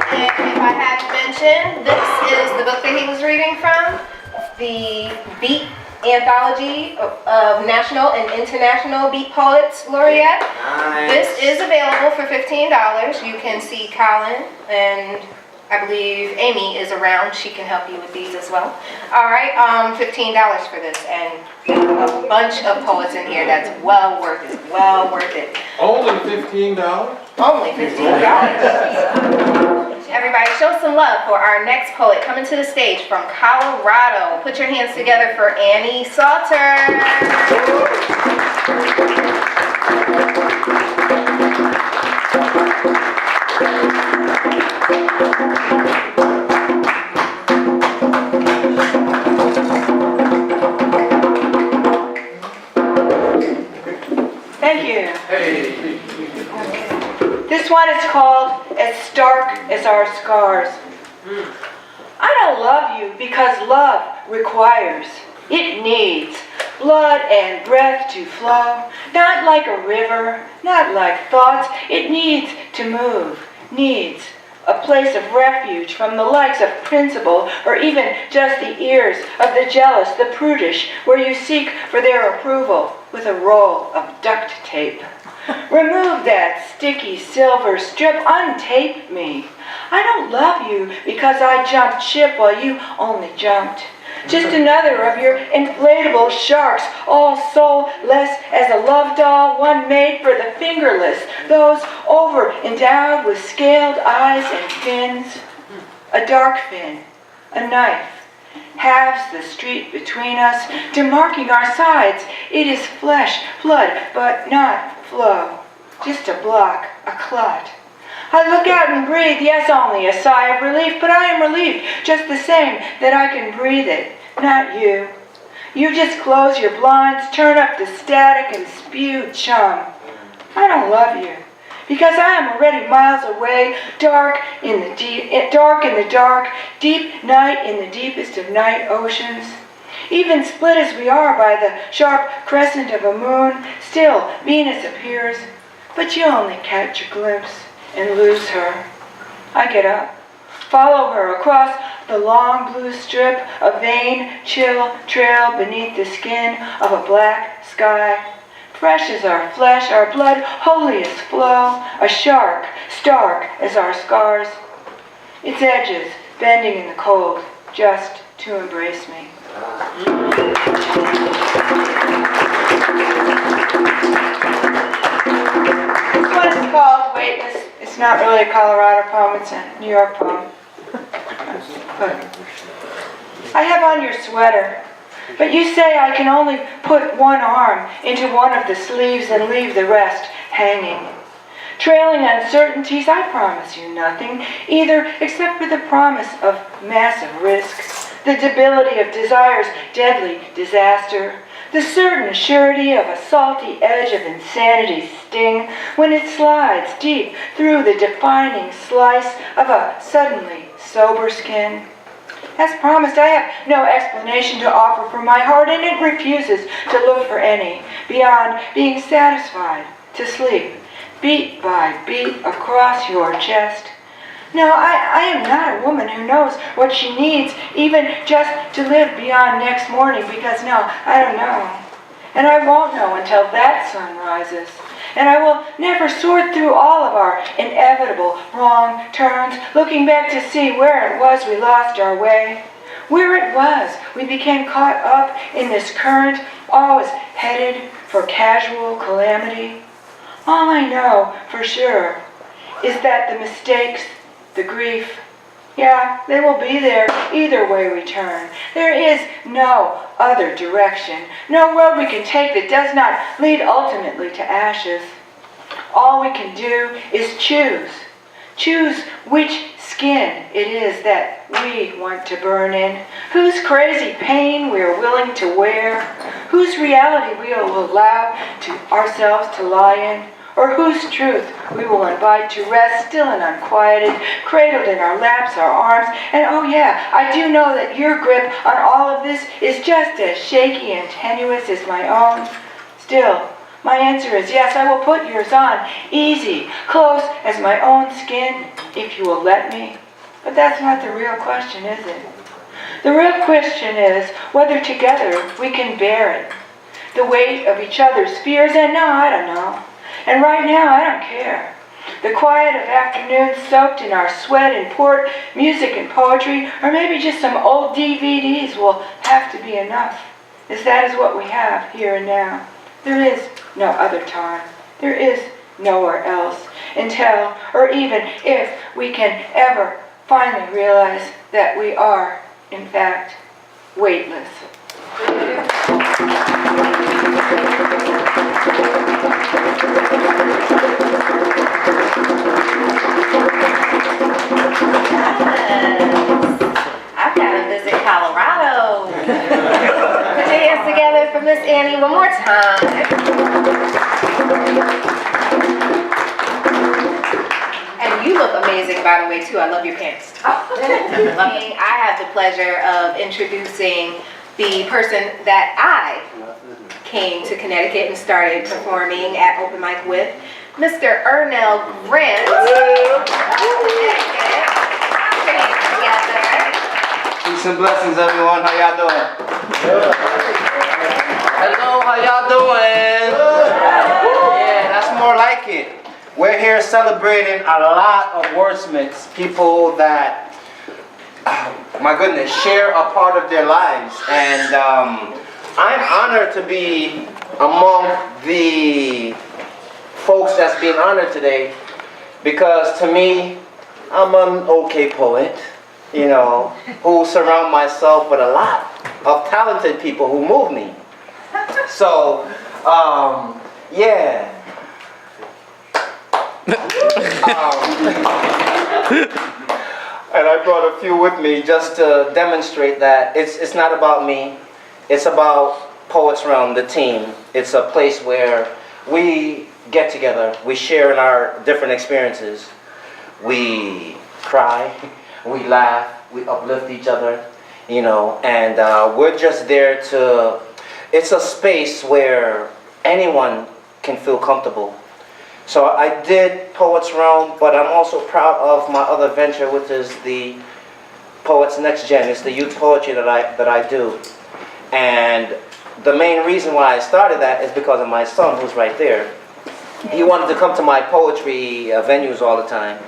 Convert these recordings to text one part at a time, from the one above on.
And if I had to mention, this is the book that he was reading from, the Beat Anthology of National and International Beat Poets Laureate. Nice. This is available for $15. You can see Colin, and I believe Amy is around. She can help you with these as well. All right, $15 for this, and a bunch of poets in here. That's well worth it. Well worth it. Only $15? Only $15. Everybody, show some love for our next poet coming to the stage from Colorado. Put your hands together for Annie Sauter. Thank you. Hey. This one is called As Stark as Our Scars. I don't love you because love requires, it needs blood and breath to flow, not like a river, not like thoughts. It needs to move, needs a place of refuge from the likes of principle, or even just the ears of the jealous, the prudish, where you seek for their approval with a roll of duct tape. Remove that sticky silver strip, untape me. I don't love you because I jumped ship while you only jumped. Just another of your inflatable sharks, all soulless as a love doll, one made for the fingerless, those over-endowed with scaled eyes and fins. A dark fin, a knife, halves the street between us, demarking our sides. It is flesh, blood, but not flow. Just a block, a clot. I look out and breathe, yes, only a sigh of relief, but I am relieved just the same that I can breathe it, not you. You just close your blinds, turn up the static, and spew chum. I don't love you because I am already miles away, dark in the dark, deep night in the deepest of night oceans. Even split as we are by the sharp crescent of a moon, still Venus appears, but you only catch a glimpse and lose her. I get up, follow her across the long blue strip, a vain, chill trail beneath the skin of a black sky. Fresh as our flesh, our blood, holy as flow, a shark, stark as our scars. Its edges bending in the cold, just to embrace me. This one is called Weightless. It's not really a Colorado poem, it's a New York poem. But I have on your sweater, but you say I can only put one arm into one of the sleeves and leave the rest hanging. Trailing uncertainties, I promise you nothing, either except for the promise of massive risks, the debility of desire's deadly disaster, the certain surety of a salty edge of insanity's sting when it slides deep through the defining slice of a suddenly sober skin. As promised, I have no explanation to offer for my heart, and it refuses to look for any beyond being satisfied to sleep, beat by beat across your chest. No, I am not a woman who knows what she needs, even just to live beyond next morning, because no, I don't know. And I won't know until that sun rises. And I will never sort through all of our inevitable wrong turns, looking back to see where it was we lost our way, where it was we became caught up in this current, always headed for casual calamity. All I know for sure is that the mistakes, the grief, yeah, they will be there either way we turn. There is no other direction, no road we can take that does not lead ultimately to ashes. All we can do is choose. Choose which skin it is that we want to burn in, whose crazy pain we are willing to wear, whose reality we will allow ourselves to lie in, or whose truth we will invite to rest still and unquieted, cradled in our laps, our arms. And oh yeah, I do know that your grip on all of this is just as shaky and tenuous as my own. Still, My answer is yes, I will put yours on, easy, close as my own skin, if you will let me. But that's not the real question, is it? The real question is whether together we can bear it. The weight of each other's fears, and no, I don't know. And right now, I don't care. The quiet of afternoons soaked in our sweat and port, music and poetry, or maybe just some old DVDs will have to be enough, as that is what we have here and now. There is no other time. There is nowhere else until, or even if, we can ever finally realize that we are, in fact, weightless. I've got to visit Colorado. Put your hands together for Miss Annie one more time. And you look amazing, by the way, too. I love your pants. I have the pleasure of introducing the person that I came to Connecticut and started performing at Open Mic with, Mr. Ernel Grant. Peace and blessings, everyone. How y'all doing? Hello, how y'all doing? Yeah, that's more like it. We're here celebrating a lot of wordsmiths, people that, my goodness, share a part of their lives. And I'm honored to be among the folks that's being honored today, because to me, I'm an okay poet, you know, who surround myself with a lot of talented people who move me. So, yeah. And I brought a few with me just to demonstrate that it's not about me. It's about Poets Realm, the team. It's a place where we get together, we share in our different experiences. We cry, we laugh, we uplift each other, you know, and we're just there to, it's a space where anyone can feel comfortable. So I did Poets Realm, but I'm also proud of my other venture, which is the Poets Next Gen. It's the youth poetry that I do. And the main reason why I started that is because of my son, who's right there. He wanted to come to my poetry venues all the time.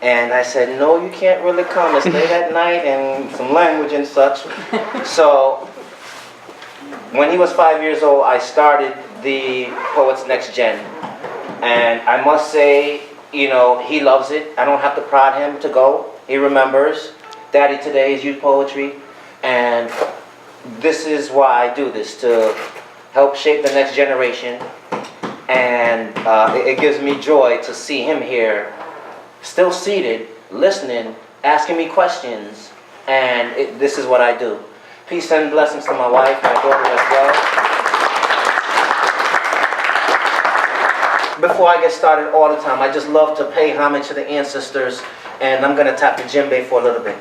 And I said, no, you can't really come. It's late at night and some language and such. So when he was 5 years old, I started the Poets Next Gen. And I must say, you know, he loves it. I don't have to prod him to go. He remembers. Daddy today is youth poetry. And this is why I do this, to help shape the next generation. And it gives me joy to see him here, still seated, listening, asking me questions. And this is what I do. Peace and blessings to my wife, my daughter as well. Before I get started all the time, I just love to pay homage to the ancestors, and I'm going to tap the djembe for a little bit.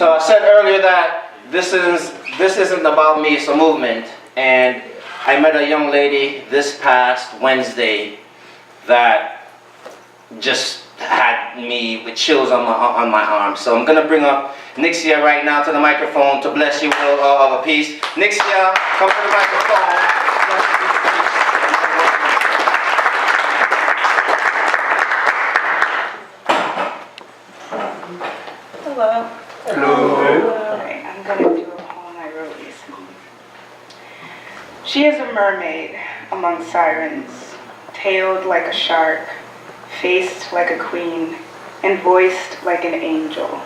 So I said earlier that this isn't about me, it's a movement. And I met a young lady this past Wednesday that just had me with chills on my arms. So I'm gonna bring up Nixia right now to the microphone to bless you with a piece. Nixia, come to the microphone. Hello. Hello. Alright, I'm gonna do a poem I wrote recently. She is a mermaid among sirens, tailed like a shark, faced like a queen, and voiced like an angel.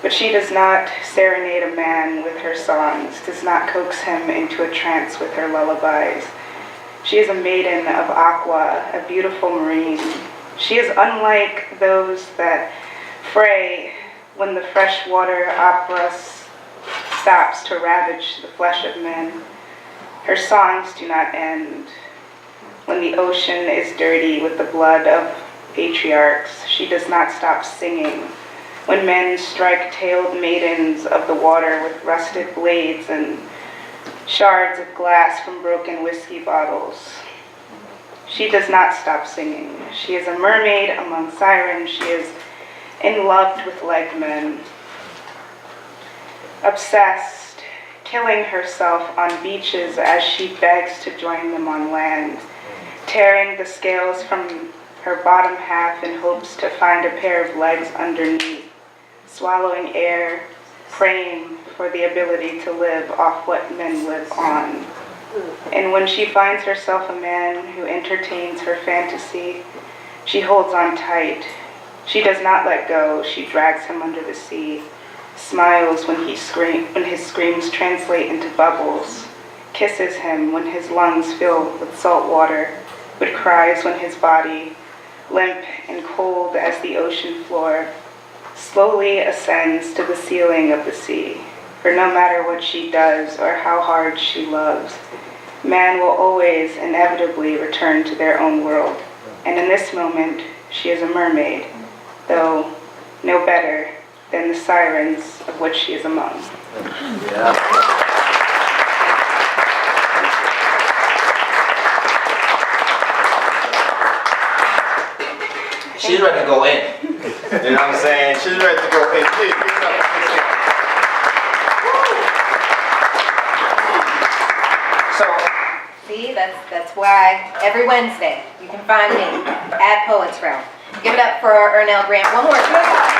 But she does not serenade a man with her songs, does not coax him into a trance with her lullabies. She is a maiden of aqua, a beautiful marine. She is unlike those that fray when the freshwater opera stops to ravage the flesh of men. Her songs do not end. When the ocean is dirty with the blood of patriarchs, she does not stop singing. When men strike tailed maidens of the water with rusted blades and shards of glass from broken whiskey bottles, she does not stop singing. She is a mermaid among sirens. She is in love with like men, obsessed, killing herself on beaches as she begs to join them on land, tearing the scales from her bottom half in hopes to find a pair of legs underneath, swallowing air, praying for the ability to live off what men live on. And when she finds herself a man who entertains her fantasy, she holds on tight. She does not let go. She drags him under the sea, smiles when his screams translate into bubbles, kisses him when his lungs fill with salt water, but cries when his body, limp and cold as the ocean floor, slowly ascends to the ceiling of the sea. For no matter what she does or how hard she loves, man will always inevitably return to their own world. And in this moment, she is a mermaid, though no better than the sirens of which she is among. Yeah. She's ready to go in. You know what I'm saying? She's ready to go in. Please, give it up. So, See, that's why every Wednesday you can find me at Poets Realm. Give it up for Ernel Grant. One more.